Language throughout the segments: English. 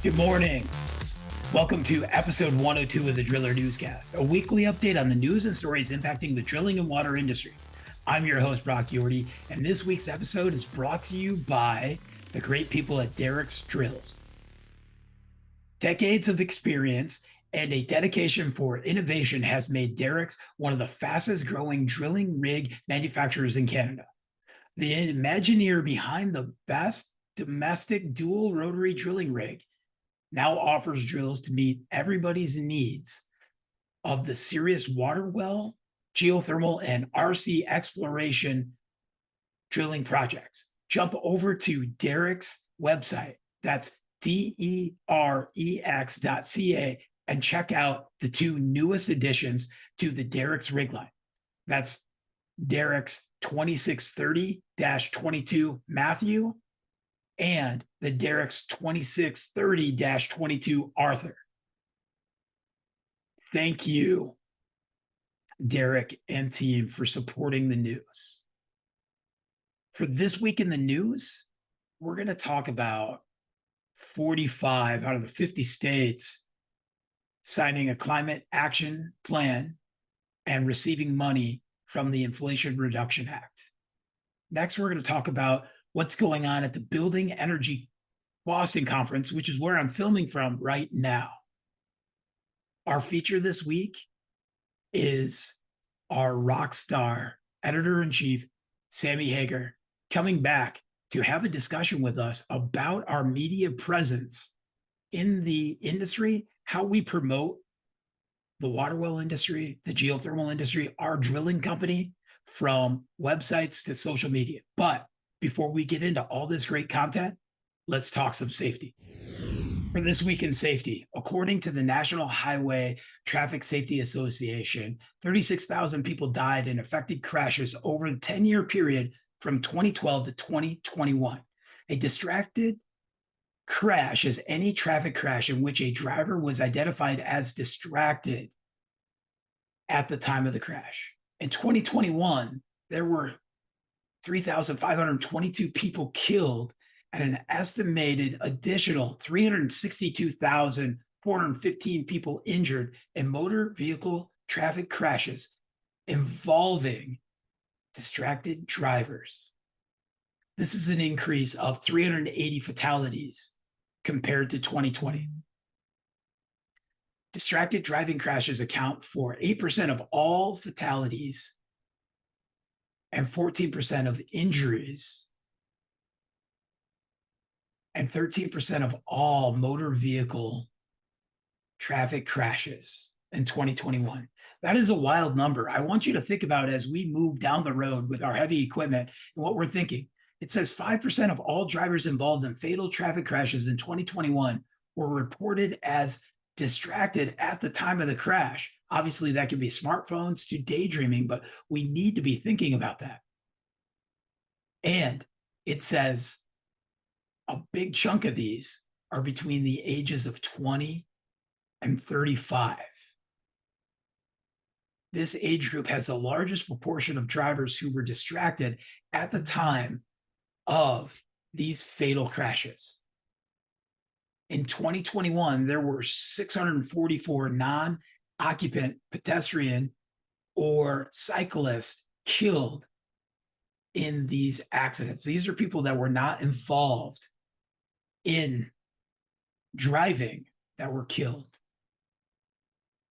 Good morning. Welcome to episode 102 of the Driller Newscast, a weekly update on the news and stories impacting the drilling and water industry. I'm your host, Brock Yorty, and this week's episode is brought to you by the great people at Derek's Drills. Decades of experience and a dedication for innovation has made Derek's one of the fastest growing drilling rig manufacturers in Canada. The Imagineer behind the best domestic dual rotary drilling rig now offers drills to meet everybody's needs of the serious water well, geothermal, and RC exploration drilling projects. Jump over to Derek's website. That's DEREX.ca and check out the two newest additions to the Derek's rig line. That's Derek's 2630-22 Matthew and the Derek's 2630-22 Arthur. Thank you, Derek and team, for supporting the news. For this week in the news, we're going to talk about 45 out of the 50 states signing a climate action plan and receiving money from the Inflation Reduction Act. Next, we're going to talk about what's going on at the Building Energy Boston Conference, which is where I'm filming from right now. Our feature this week is our rock star editor-in-chief, Sammy Hager, coming back to have a discussion with us about our media presence in the industry, how we promote the water well industry, the geothermal industry, our drilling company, from websites to social media. But before we get into all this great content, let's talk some safety. For this week in safety, according to the National Highway Traffic Safety Association, 36,000 people died in affected crashes over a 10-year period from 2012 to 2021. A distracted crash is any traffic crash in which a driver was identified as distracted at the time of the crash. In 2021, there were 3,522 people killed and an estimated additional 362,415 people injured in motor vehicle traffic crashes involving distracted drivers. This is an increase of 380 fatalities compared to 2020. Distracted driving crashes account for 8% of all fatalities and 14% of injuries and 13% of all motor vehicle traffic crashes in 2021. That is a wild number. I want you to think about as we move down the road with our heavy equipment and what we're thinking. It says 5% of all drivers involved in fatal traffic crashes in 2021 were reported as distracted at the time of the crash. Obviously, that could be smartphones to daydreaming, but we need to be thinking about that. And it says a big chunk of these are between the ages of 20 and 35. This age group has the largest proportion of drivers who were distracted at the time of these fatal crashes. In 2021, there were 644 non-occupant pedestrian or cyclists killed in these accidents. These are people that were not involved in driving that were killed.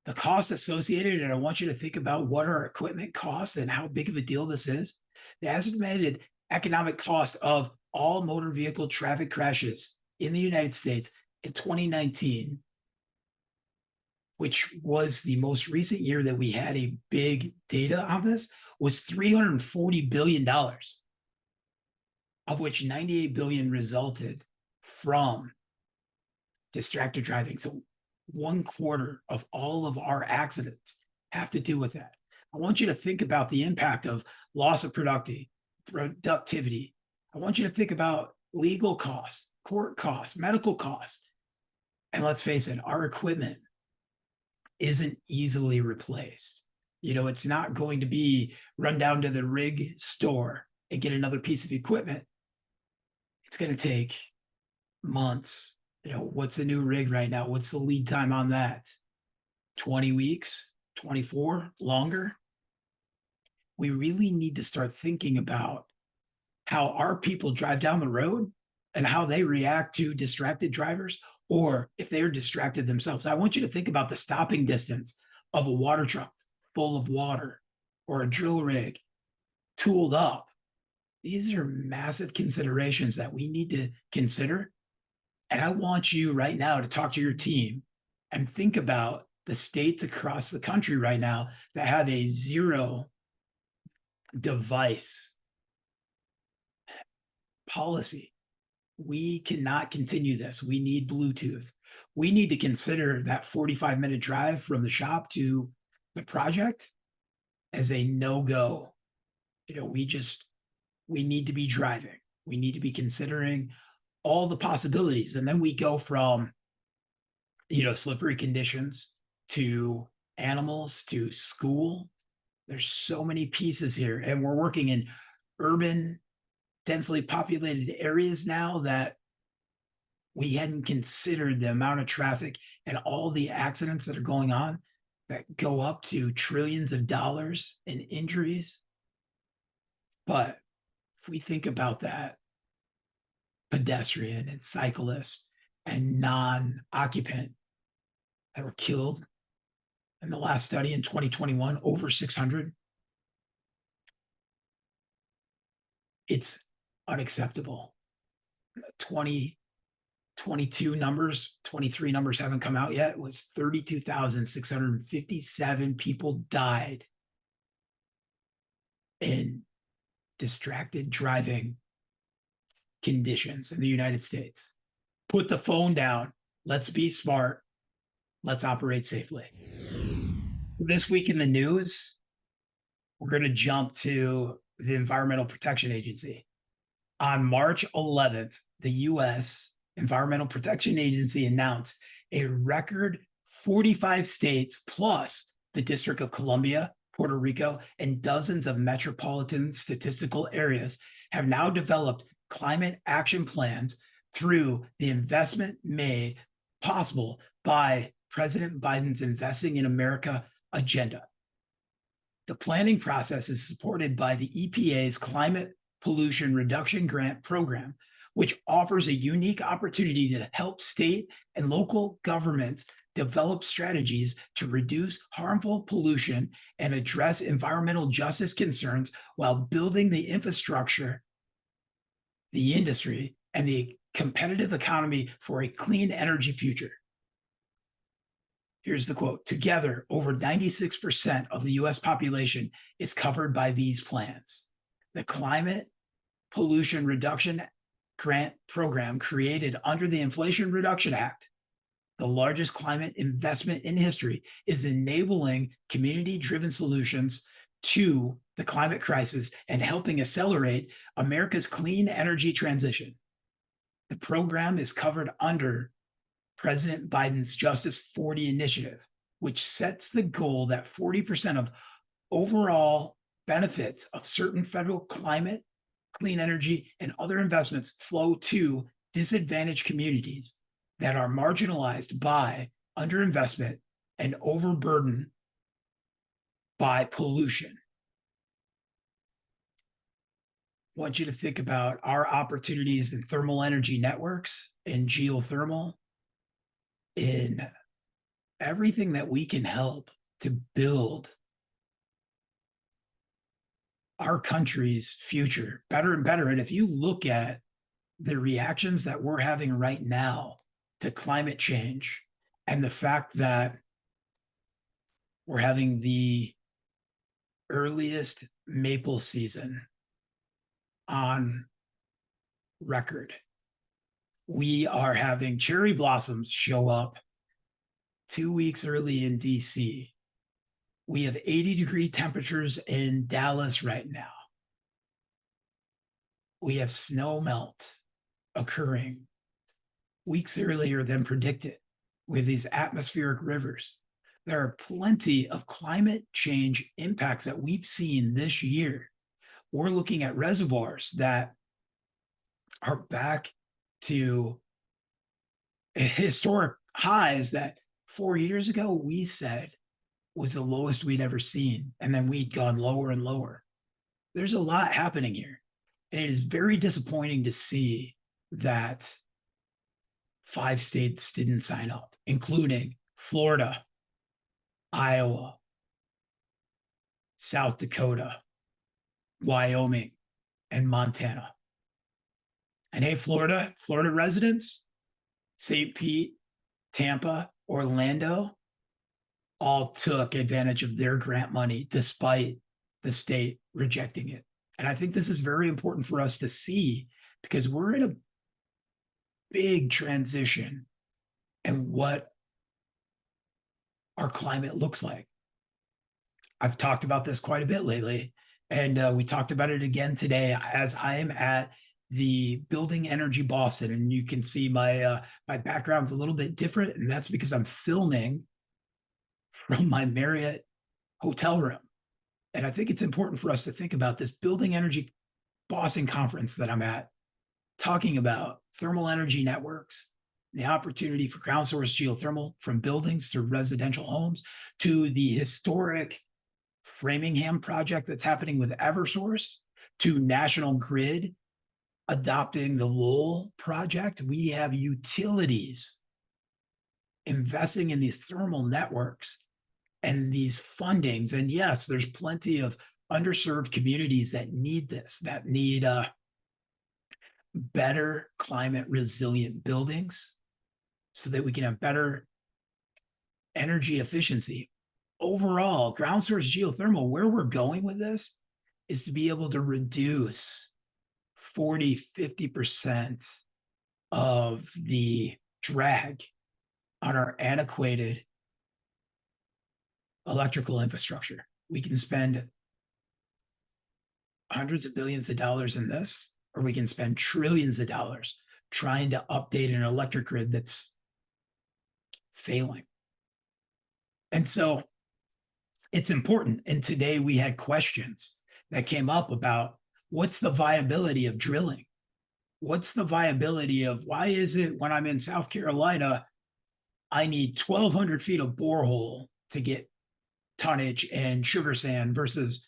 The cost associated, and I want you to think about what our equipment costs and how big of a deal this is. The estimated economic cost of all motor vehicle traffic crashes in the United States in 2019, which was the most recent year that we had a big data on this, was $340 billion, of which $98 billion resulted from distracted driving. So 1/4 of all of our accidents have to do with that. I want you to think about the impact of loss of productivity. I want you to think about legal costs, court costs, medical costs. And let's face it, our equipment isn't easily replaced. You know, it's not going to be run down to the rig store and get another piece of equipment. It's going to take months, What's a new rig right now? What's the lead time on that? 20 weeks, 24, longer? We really need to start thinking about how our people drive down the road and how they react to distracted drivers, or if they're distracted themselves. I want you to think about the stopping distance of a water truck full of water or a drill rig tooled up. These are massive considerations that we need to consider. And I want you right now to talk to your team and think about the states across the country right now that have a zero device policy. We cannot continue this. We need Bluetooth. We need to consider that 45-minute drive from the shop to the project as a no-go. We need to be driving. We need to be considering all the possibilities. And then we go from, slippery conditions to animals to school. There's so many pieces here. And we're working in urban, densely populated areas now that we hadn't considered the amount of traffic and all the accidents that are going on that go up to trillions of dollars in injuries. But if we think about that pedestrian and cyclist and non-occupant that were killed in the last study in 2021, over 600, it's unacceptable. 2022 numbers, 23 numbers haven't come out yet. It was 32,657 people died in distracted driving conditions in the United States. Put the phone down. Let's be smart. Let's operate safely. This week in the news, we're going to jump to the Environmental Protection Agency. On March 11th, the U.S. Environmental Protection Agency announced a record 45 states plus the District of Columbia, Puerto Rico, and dozens of metropolitan statistical areas have now developed climate action plans through the investment made possible by President Biden's Investing in America agenda. The planning process is supported by the EPA's Climate Pollution Reduction Grant Program, which offers a unique opportunity to help state and local governments develop strategies to reduce harmful pollution and address environmental justice concerns while building the infrastructure, the industry, and the competitive economy for a clean energy future. Here's the quote. Together, over 96% of the U.S. population is covered by these plans. The Climate Pollution Reduction Grant Program, created under the Inflation Reduction Act, the largest climate investment in history, is enabling community-driven solutions to the climate crisis and helping accelerate America's clean energy transition. The program is covered under President Biden's Justice 40 initiative, which sets the goal that 40% of overall benefits of certain federal climate, clean energy, and other investments flow to disadvantaged communities that are marginalized by underinvestment and overburdened by pollution. I want you to think about our opportunities in thermal energy networks, in geothermal, in everything that we can help to build our country's future better and better. And if you look at the reactions that we're having right now to climate change and the fact that we're having the earliest maple season on record, we are having cherry blossoms show up 2 weeks early in DC. We have 80-degree temperatures in Dallas right now. We have snow melt occurring weeks earlier than predicted with these atmospheric rivers. There are plenty of climate change impacts that we've seen this year. We're looking at reservoirs that are back to historic highs that 4 years ago we said was the lowest we'd ever seen. And then we'd gone lower and lower. There's a lot happening here. And it is very disappointing to see that 5 states didn't sign up, including Florida, Iowa, South Dakota, Wyoming, and Montana. And hey, Florida residents, St. Pete, Tampa, Orlando, all took advantage of their grant money despite the state rejecting it. And I think this is very important for us to see because we're in a big transition and what our climate looks like. I've talked about this quite a bit lately, and we talked about it again today as I am at the Building Energy Boston, and you can see my background's a little bit different, and that's because I'm filming from my Marriott hotel room. And I think it's important for us to think about this Building Energy Boston conference that I'm at, talking about thermal energy networks, the opportunity for ground source geothermal from buildings to residential homes, to the historic Framingham project that's happening with Eversource, to National Grid adopting the Lowell project. We have utilities investing in these thermal networks and these fundings. And yes, there's plenty of underserved communities that need this, that need better climate resilient buildings so that we can have better energy efficiency. Overall, ground source geothermal, where we're going with this is to be able to reduce 40-50% of the drag on our antiquated electrical infrastructure. We can spend hundreds of billions of dollars in this, or we can spend trillions of dollars trying to update an electric grid that's failing. And so it's important. And today we had questions that came up about what's the viability of drilling? What's the viability of why is it when I'm in South Carolina, I need 1,200 feet of borehole to get tonnage and sugar sand versus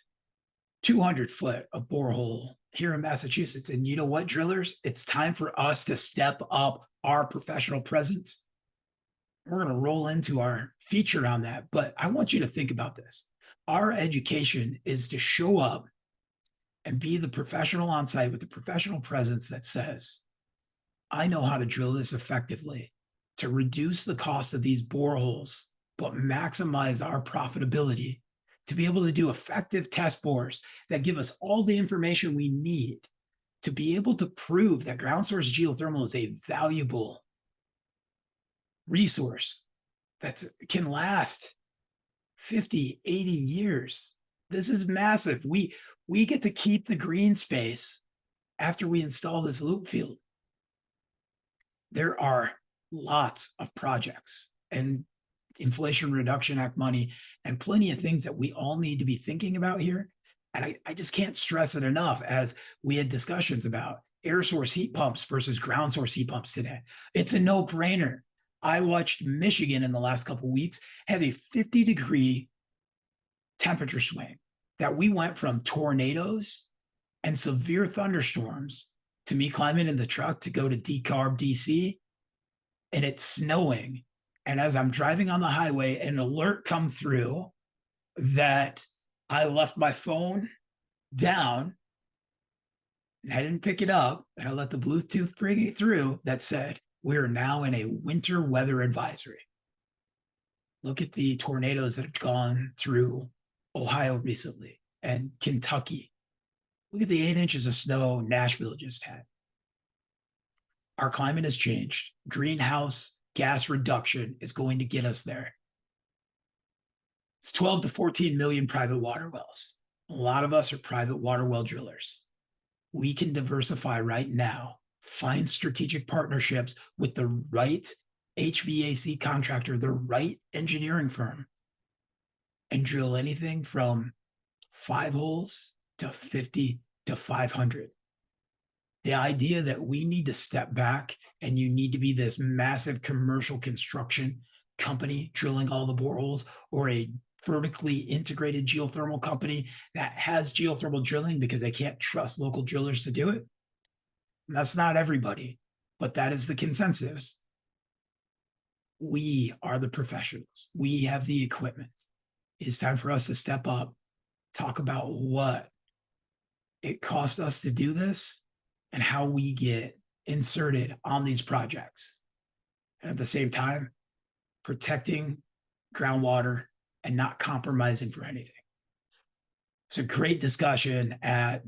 200 foot of borehole here in Massachusetts? And you know what, drillers? It's time for us to step up our professional presence. We're going to roll into our feature on that, but I want you to think about this. Our education is to show up and be the professional on site with the professional presence that says, I know how to drill this effectively to reduce the cost of these boreholes, but maximize our profitability, to be able to do effective test bores that give us all the information we need to be able to prove that ground source geothermal is a valuable resource that can last 50, 80 years. This is massive. We get to keep the green space after we install this loop field. There are lots of projects and Inflation Reduction Act money and plenty of things that we all need to be thinking about here. And I just can't stress it enough as we had discussions about air source heat pumps versus ground source heat pumps today. It's a no-brainer. I watched Michigan in the last couple of weeks have a 50-degree temperature swing that we went from tornadoes and severe thunderstorms to me climbing in the truck to go to decarb DC, and it's snowing. And as I'm driving on the highway, an alert come through that I left my phone down and I didn't pick it up, and I let the Bluetooth bring it through that said, we are now in a winter weather advisory. Look at the tornadoes that have gone through Ohio recently and Kentucky. Look at the 8 inches of snow Nashville just had. Our climate has changed. Greenhouse gas reduction is going to get us there. It's 12 to 14 million private water wells. A lot of us are private water well drillers. We can diversify right now, find strategic partnerships with the right HVAC contractor, the right engineering firm, and drill anything from 5 holes to 50 to 500. The idea that we need to step back and you need to be this massive commercial construction company drilling all the boreholes, or a vertically integrated geothermal company that has geothermal drilling because they can't trust local drillers to do it. And that's not everybody, but that is the consensus. We are the professionals. We have the equipment. It's time for us to step up, talk about what it cost us to do this and how we get inserted on these projects. And at the same time, protecting groundwater and not compromising for anything. It's a great discussion at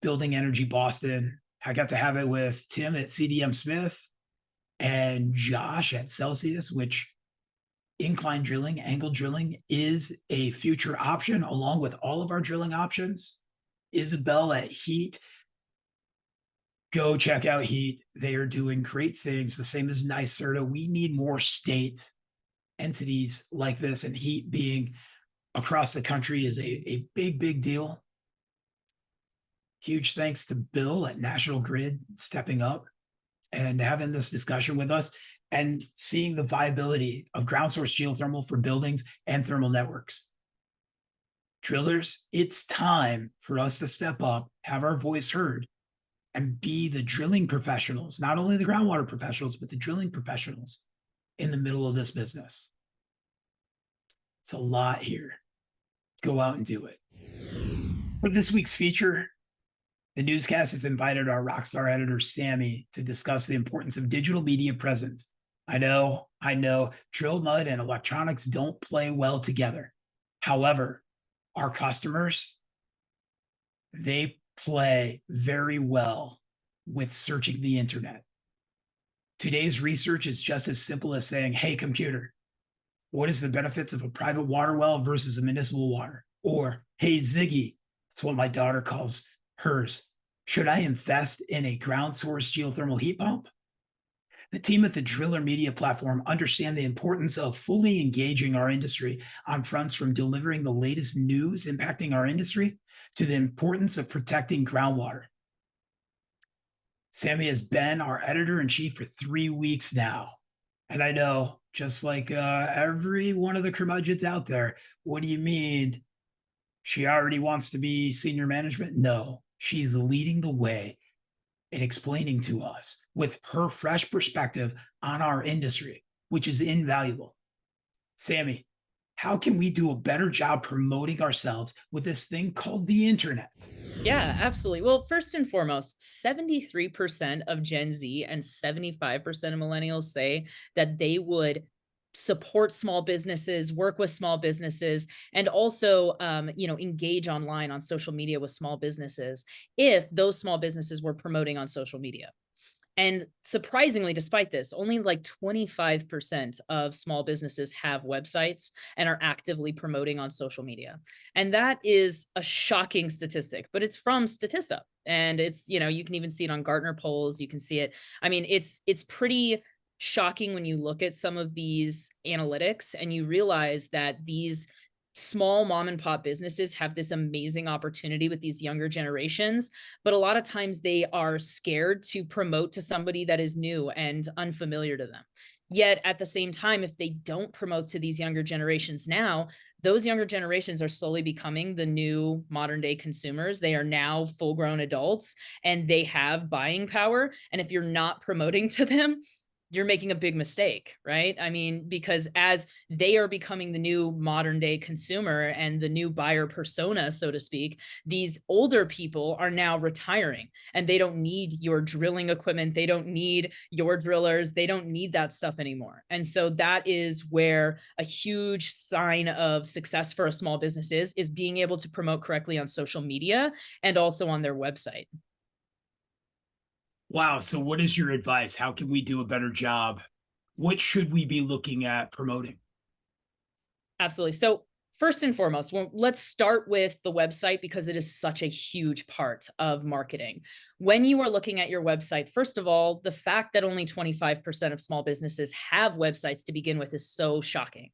Building Energy Boston. I got to have it with Tim at CDM Smith and Josh at Celsius, which incline drilling, angle drilling is a future option along with all of our drilling options. Isabel at Heat, go check out Heat. They are doing great things, the same as NYSERDA. We need more state entities like this, and Heat being across the country is a big, big deal. Huge thanks to Bill at National Grid stepping up and having this discussion with us and seeing the viability of ground source geothermal for buildings and thermal networks. Drillers, it's time for us to step up, have our voice heard, and be the drilling professionals, not only the groundwater professionals, but the drilling professionals in the middle of this business. It's a lot here. Go out and do it. For this week's feature, the Newscast has invited our rockstar editor, Sammy, to discuss the importance of digital media presence. I know, drill mud and electronics don't play well together. However, our customers, they play very well with searching the internet. Today's research is just as simple as saying, hey, computer, what is the benefits of a private water well versus a municipal water? Or, hey, Ziggy, that's what my daughter calls hers. Should I invest in a ground source geothermal heat pump? The team at the Driller Media platform understand the importance of fully engaging our industry on fronts from delivering the latest news impacting our industry to the importance of protecting groundwater. Sammy has been our editor-in-chief for 3 weeks now. And I know, just like every one of the curmudgeons out there, what do you mean? She already wants to be senior management? No, she's leading the way and explaining to us with her fresh perspective on our industry, which is invaluable. Sammy, how can we do a better job promoting ourselves with this thing called the internet? Yeah, absolutely. Well, first and foremost, 73% of Gen Z and 75% of millennials say that they would support small businesses, work with small businesses, and also, engage online on social media with small businesses if those small businesses were promoting on social media. And surprisingly, despite this, only like 25% of small businesses have websites and are actively promoting on social media. And that is a shocking statistic, but it's from Statista. And it's, you can even see it on Gartner polls. You can see it. I mean, it's pretty shocking when you look at some of these analytics and you realize that these small mom and pop businesses have this amazing opportunity with these younger generations, but a lot of times they are scared to promote to somebody that is new and unfamiliar to them. Yet at the same time, if they don't promote to these younger generations now, those younger generations are slowly becoming the new modern day consumers. They are now full grown adults and they have buying power. And if you're not promoting to them, you're making a big mistake, right? I mean, because as they are becoming the new modern day consumer and the new buyer persona, so to speak, these older people are now retiring and they don't need your drilling equipment. They don't need your drillers. They don't need that stuff anymore. And so that is where a huge sign of success for a small business is being able to promote correctly on social media and also on their website. Wow. So, what is your advice? How can we do a better job? What should we be looking at promoting? Absolutely. So first and foremost, well, let's start with the website because it is such a huge part of marketing. When you are looking at your website, first of all, the fact that only 25% of small businesses have websites to begin with is so shocking.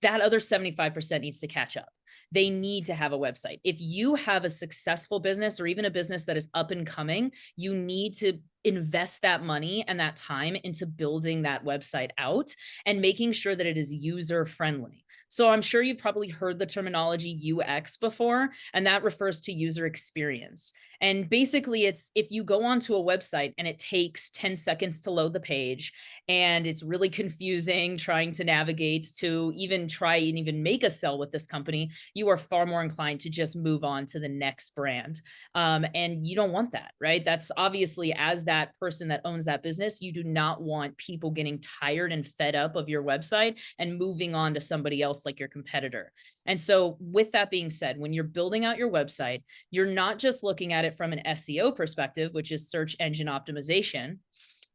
That other 75% needs to catch up. they need to have a website. If you have a successful business or even a business that is up and coming, you need to invest that money and that time into building that website out and making sure that it is user friendly. So I'm sure you've probably heard the terminology UX before, and that refers to user experience. And basically, it's if you go onto a website and it takes 10 seconds to load the page and it's really confusing trying to navigate to even try and even make a sell with this company, you are far more inclined to just move on to the next brand. And you don't want that, right? That's obviously, as that person that owns that business, you do not want people getting tired and fed up of your website and moving on to somebody else like your competitor. And so, with that being said, when you're building out your website, you're not just looking at it from an SEO perspective, which is search engine optimization,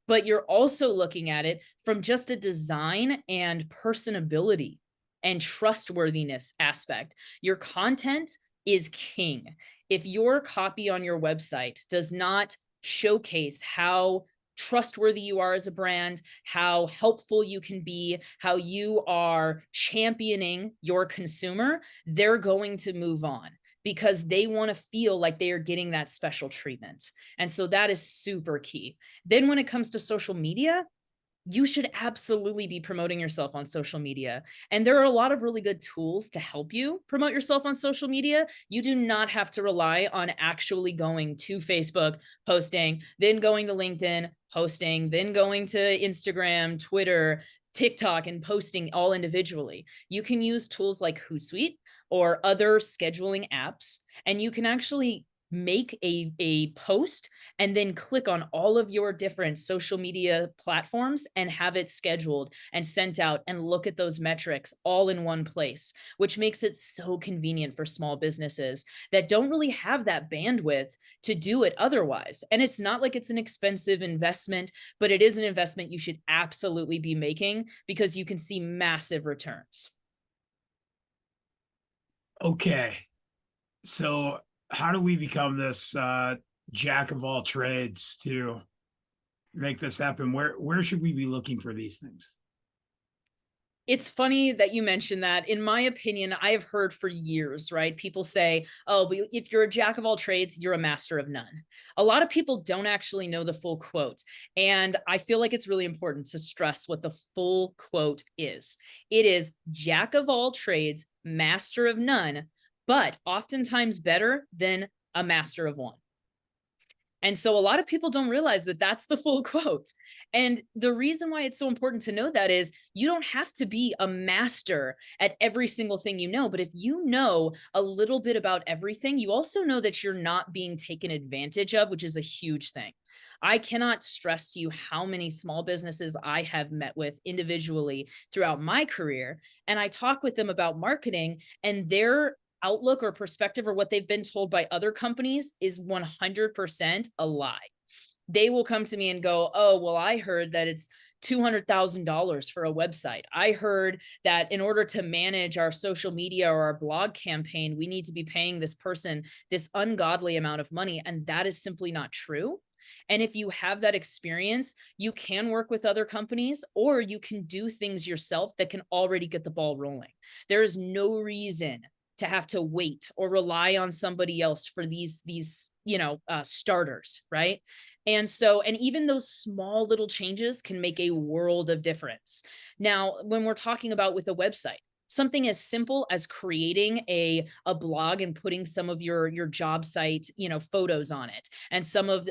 but you're also looking at it from just a design and personability and trustworthiness aspect. Your content is king. If your copy on your website does not showcase how trustworthy you are as a brand, how helpful you can be, how you are championing your consumer, they're going to move on because they want to feel like they are getting that special treatment. And so that is super key. Then when it comes to social media, you should absolutely be promoting yourself on social media. And there are a lot of really good tools to help you promote yourself on social media. You do not have to rely on actually going to Facebook, posting, then going to LinkedIn, posting, then going to Instagram, Twitter, TikTok, and posting all individually. You can use tools like Hootsuite or other scheduling apps, and you can actually make a post and then click on all of your different social media platforms and have it scheduled and sent out and look at those metrics all in one place, which makes it so convenient for small businesses that don't really have that bandwidth to do it otherwise. And it's not like it's an expensive investment, but it is an investment you should absolutely be making because you can see massive returns. Okay. So how do we become this jack of all trades to make this happen? Where should we be looking for these things? It's funny that you mentioned that. In my opinion, I have heard for years, right? People say, oh, but if you're a jack of all trades, you're a master of none. A lot of people don't actually know the full quote. And I feel like it's really important to stress what the full quote is. It is jack of all trades, master of none, but oftentimes better than a master of one. And so a lot of people don't realize that that's the full quote. And the reason why it's so important to know that is you don't have to be a master at every single thing you know. But if you know a little bit about everything, you also know that you're not being taken advantage of, which is a huge thing. I cannot stress to you how many small businesses I have met with individually throughout my career. And I talk with them about marketing, and their outlook or perspective or what they've been told by other companies is 100% a lie. They will come to me and go, oh, well, I heard that it's $200,000 for a website. I heard that in order to manage our social media or our blog campaign, we need to be paying this person this ungodly amount of money. And that is simply not true. And if you have that experience, you can work with other companies or you can do things yourself that can already get the ball rolling. There is no reason to have to wait or rely on somebody else for these starters, right? And so, and even those small little changes can make a world of difference. Now, when we're talking about with a website, something as simple as creating a blog and putting some of your job site photos on it and some of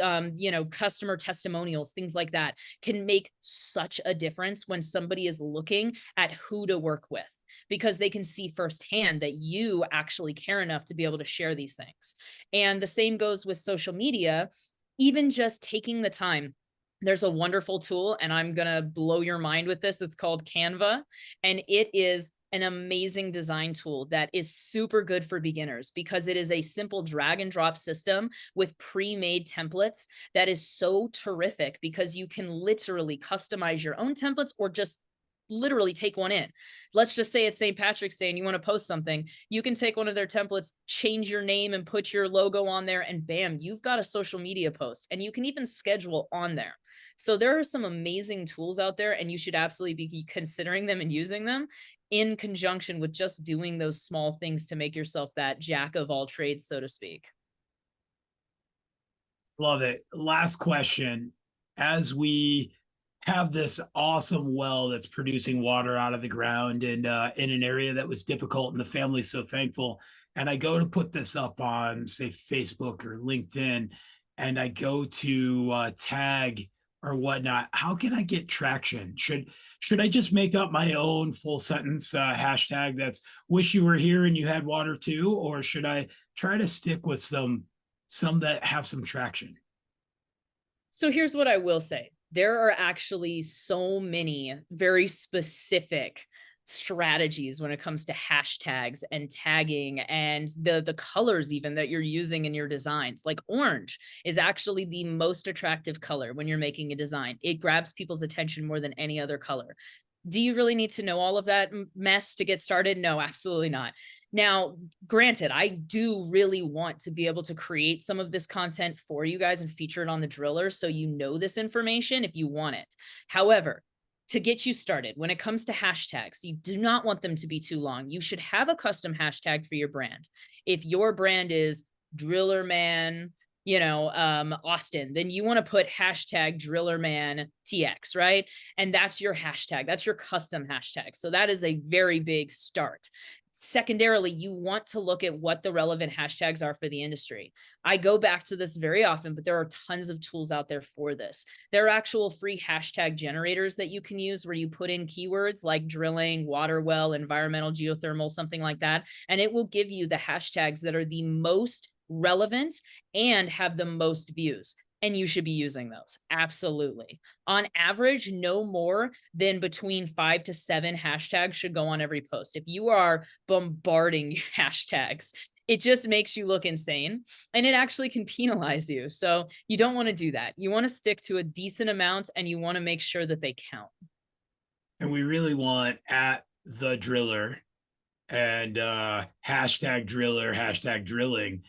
customer testimonials, things like that, can make such a difference when somebody is looking at who to work with, because they can see firsthand that you actually care enough to be able to share these things. And the same goes with social media, even just taking the time. There's a wonderful tool, and I'm going to blow your mind with this. It's called Canva, and it is an amazing design tool that is super good for beginners because it is a simple drag and drop system with pre-made templates that is so terrific because you can literally customize your own templates or just literally take one in. Let's just say it's St. Patrick's Day and you want to post something. You can take one of their templates, change your name and put your logo on there, and bam, you've got a social media post, and you can even schedule on there. So there are some amazing tools out there, and you should absolutely be considering them and using them in conjunction with just doing those small things to make yourself that jack of all trades, so to speak. Love it. Last question. As we have this awesome well that's producing water out of the ground and in an area that was difficult, and the family's so thankful. And I go to put this up on, say, Facebook or LinkedIn, and I go to tag or whatnot. How can I get traction? Should I just make up my own full sentence hashtag that's "wish you were here and you had water too," or should I try to stick with some that have some traction? So here's what I will say. There are actually so many very specific strategies when it comes to hashtags and tagging and the colors even that you're using in your designs. Like orange is actually the most attractive color when you're making a design. It grabs people's attention more than any other color. Do you really need to know all of that mess to get started? No, absolutely not. Now, granted, I do really want to be able to create some of this content for you guys and feature it on the driller so you know this information if you want it. However, to get you started, when it comes to hashtags, you do not want them to be too long. You should have a custom hashtag for your brand. If your brand is Drillerman, Austin, then you want to put hashtag Drillerman TX, right? And that's your hashtag. That's your custom hashtag. So that is a very big start. Secondarily, you want to look at what the relevant hashtags are for the industry. I go back to this very often, but there are tons of tools out there for this. There are actual free hashtag generators that you can use where you put in keywords like drilling, water well, environmental, geothermal, something like that, and it will give you the hashtags that are the most relevant and have the most views. And you should be using those. Absolutely. On average, no more than between 5 to 7 hashtags should go on every post. If you are bombarding hashtags, it just makes you look insane and it actually can penalize you. So you don't want to do that. You want to stick to a decent amount and you want to make sure that they count. And we really want at the driller and hashtag driller, hashtag drilling.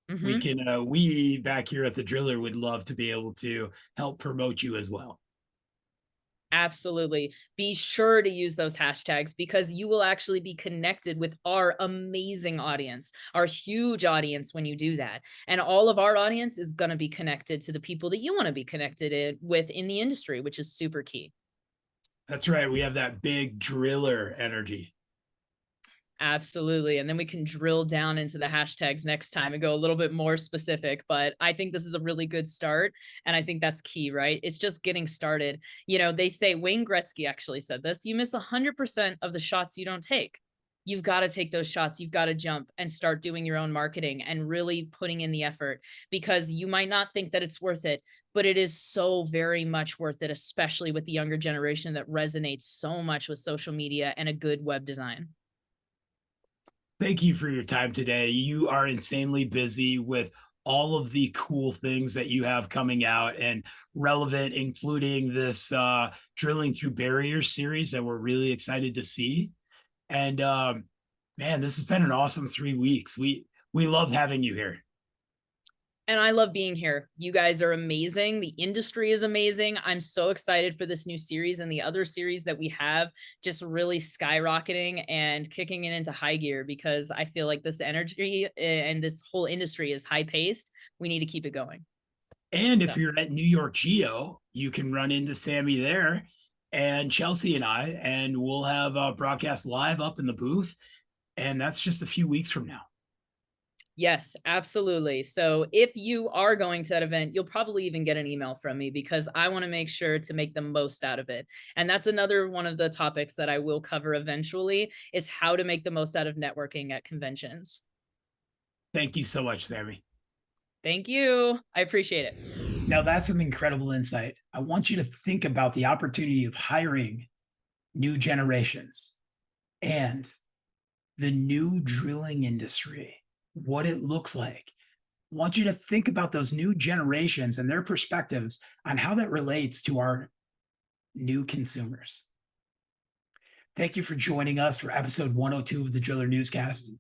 We Mhm. can we back here at the driller would love to be able to help promote you as well. Absolutely. Be sure to use those hashtags because you will actually be connected with our amazing audience, our huge audience when you do that. And all of our audience is going to be connected to the people that you want to be connected with in the industry, which is super key. That's right. We have that big driller energy. Absolutely. And then we can drill down into the hashtags next time and go a little bit more specific. But I think this is a really good start. And I think that's key, right? It's just getting started. They say Wayne Gretzky actually said this, you miss 100% of the shots you don't take. You've got to take those shots. You've got to jump and start doing your own marketing and really putting in the effort because you might not think that it's worth it, but it is so very much worth it, especially with the younger generation that resonates so much with social media and a good web design. Thank you for your time today. You are insanely busy with all of the cool things that you have coming out and relevant, including this drilling through barriers series that we're really excited to see. And man, this has been an awesome 3 weeks. We love having you here. And I love being here. You guys are amazing. The industry is amazing. I'm so excited for this new series and the other series that we have just really skyrocketing and kicking it into high gear because I feel like this energy and this whole industry is high paced. We need to keep it going. And if So, you're at New York Geo, you can run into Sammy there and Chelsea and I, and we'll have a broadcast live up in the booth. And that's just a few weeks from now. yes, absolutely. So if you are going to that event, you'll probably even get an email from me because I want to make sure to make the most out of it. And that's another one of the topics that I will cover eventually is how to make the most out of networking at conventions. Thank you so much, Sammy. Thank you. I appreciate it. Now, that's some incredible insight. I want you to think about the opportunity of hiring new generations and the new drilling industry, what it looks like. I want you to think about those new generations and their perspectives on how that relates to our new consumers. Thank you for joining us for episode 102 of the Driller Newscast.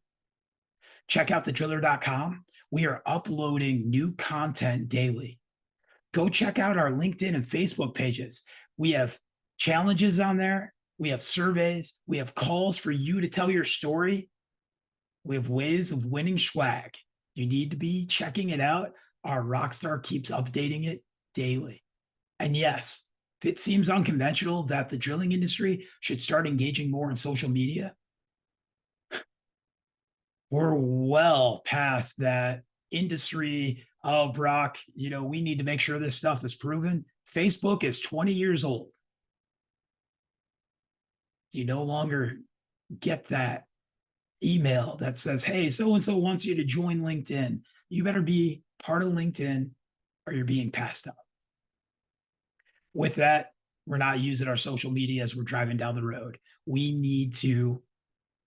Check out thedriller.com. We are uploading new content daily. Go check out our LinkedIn and Facebook pages. We have challenges on there. We have surveys. We have calls for you to tell your story. We have ways of winning swag. You need to be checking it out. Our rockstar keeps updating it daily. And yes, if it seems unconventional that the drilling industry should start engaging more in social media, we're well past that industry. Oh, Brock, we need to make sure this stuff is proven. Facebook is 20 years old. You no longer get that email that says, hey, so and so wants you to join LinkedIn. You better be part of LinkedIn or you're being passed up. With that, we're not using our social media as we're driving down the road. We need to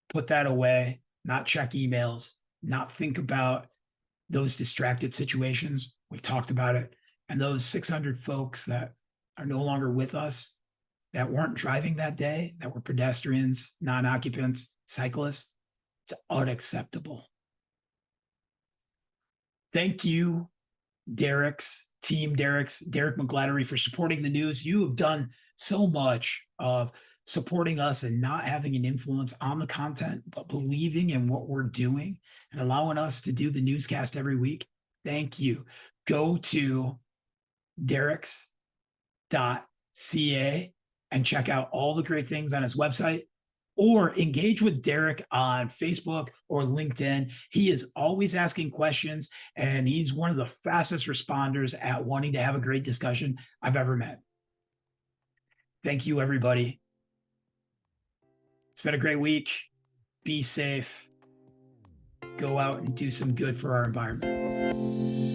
put that away, not check emails, not think about those distracted situations. We've talked about it. And those 600 folks that are no longer with us, that weren't driving that day, that were pedestrians, non-occupants, cyclists, it's unacceptable. Thank you, Derek McGlattery, for supporting the news. You have done so much of supporting us and not having an influence on the content, but believing in what we're doing and allowing us to do the newscast every week. Thank you. Go to derek's.ca and check out all the great things on his website, or engage with Derek on Facebook or LinkedIn. He is always asking questions, and he's one of the fastest responders at wanting to have a great discussion I've ever met. Thank you, everybody. It's been a great week. Be safe. Go out and do some good for our environment.